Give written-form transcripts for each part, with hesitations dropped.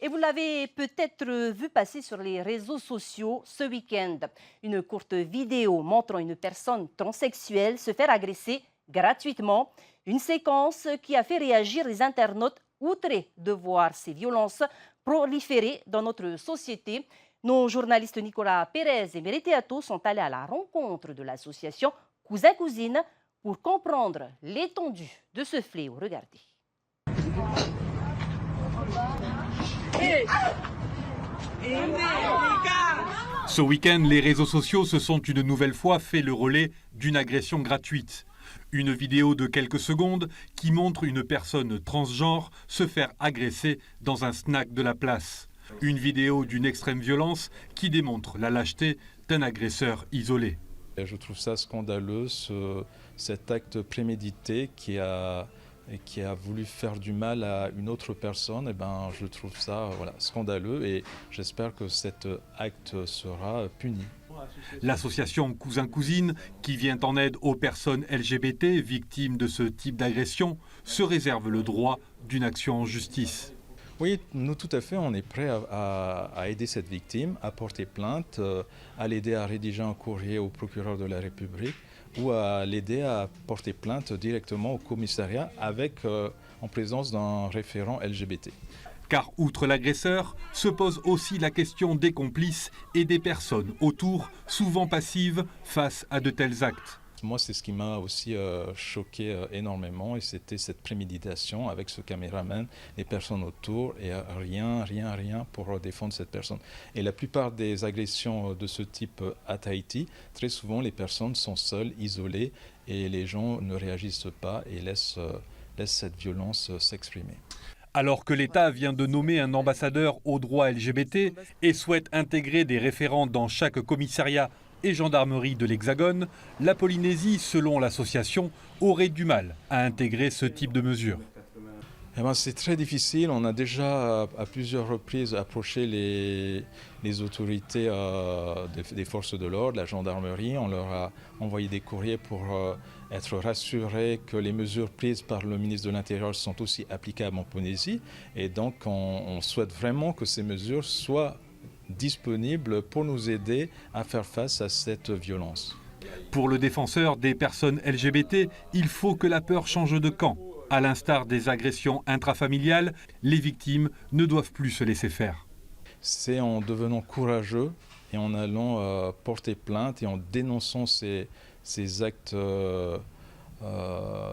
Et vous l'avez peut-être vu passer sur les réseaux sociaux ce week-end. Une courte vidéo montrant une personne transsexuelle se faire agresser gratuitement. Une séquence qui a fait réagir les internautes outrés de voir ces violences proliférer dans notre société. Nos journalistes Nicolas Pérez et Meriteato sont allés à la rencontre de l'association Cousin-Cousine pour comprendre l'étendue de ce fléau. Regardez. Ce week-end, les réseaux sociaux se sont une nouvelle fois fait le relais d'une agression gratuite. Une vidéo de quelques secondes qui montre une personne transgenre se faire agresser dans un snack de la place. Une vidéo d'une extrême violence qui démontre la lâcheté d'un agresseur isolé. Je trouve ça scandaleux, cet acte prémédité qui a voulu faire du mal à une autre personne. Je trouve ça scandaleux et j'espère que cet acte sera puni. L'association Cousin-Cousine, qui vient en aide aux personnes LGBT victimes de ce type d'agression, se réserve le droit d'une action en justice. Oui, nous tout à fait, on est prêt à aider cette victime, à porter plainte, à l'aider à rédiger un courrier au procureur de la République ou à l'aider à porter plainte directement au commissariat en présence d'un référent LGBT. Car outre l'agresseur, se pose aussi la question des complices et des personnes autour, souvent passives face à de tels actes. Moi, c'est ce qui m'a aussi choqué énormément et c'était cette préméditation avec ce caméraman, les personnes autour et rien pour défendre cette personne. Et la plupart des agressions de ce type à Tahiti, très souvent les personnes sont seules, isolées et les gens ne réagissent pas et laissent cette violence s'exprimer. Alors que l'État vient de nommer un ambassadeur aux droits LGBT et souhaite intégrer des référents dans chaque commissariat et gendarmerie de l'Hexagone, la Polynésie, selon l'association, aurait du mal à intégrer ce type de mesures. C'est très difficile. On a déjà à plusieurs reprises approché les autorités des forces de l'ordre, la gendarmerie. On leur a envoyé des courriers pour être rassurés que les mesures prises par le ministre de l'Intérieur sont aussi applicables en Polynésie. Et donc on souhaite vraiment que ces mesures soient disponibles pour nous aider à faire face à cette violence. Pour le défenseur des personnes LGBT, il faut que la peur change de camp. À l'instar des agressions intrafamiliales, les victimes ne doivent plus se laisser faire. C'est en devenant courageux et en allant porter plainte et en dénonçant ces actes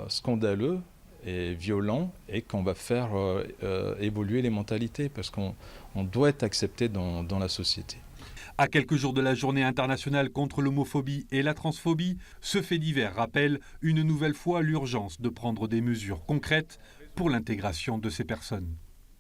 scandaleux et violents et qu'on va faire évoluer les mentalités parce qu'on doit être accepté dans la société. À quelques jours de la journée internationale contre l'homophobie et la transphobie, ce fait divers rappelle une nouvelle fois l'urgence de prendre des mesures concrètes pour l'intégration de ces personnes.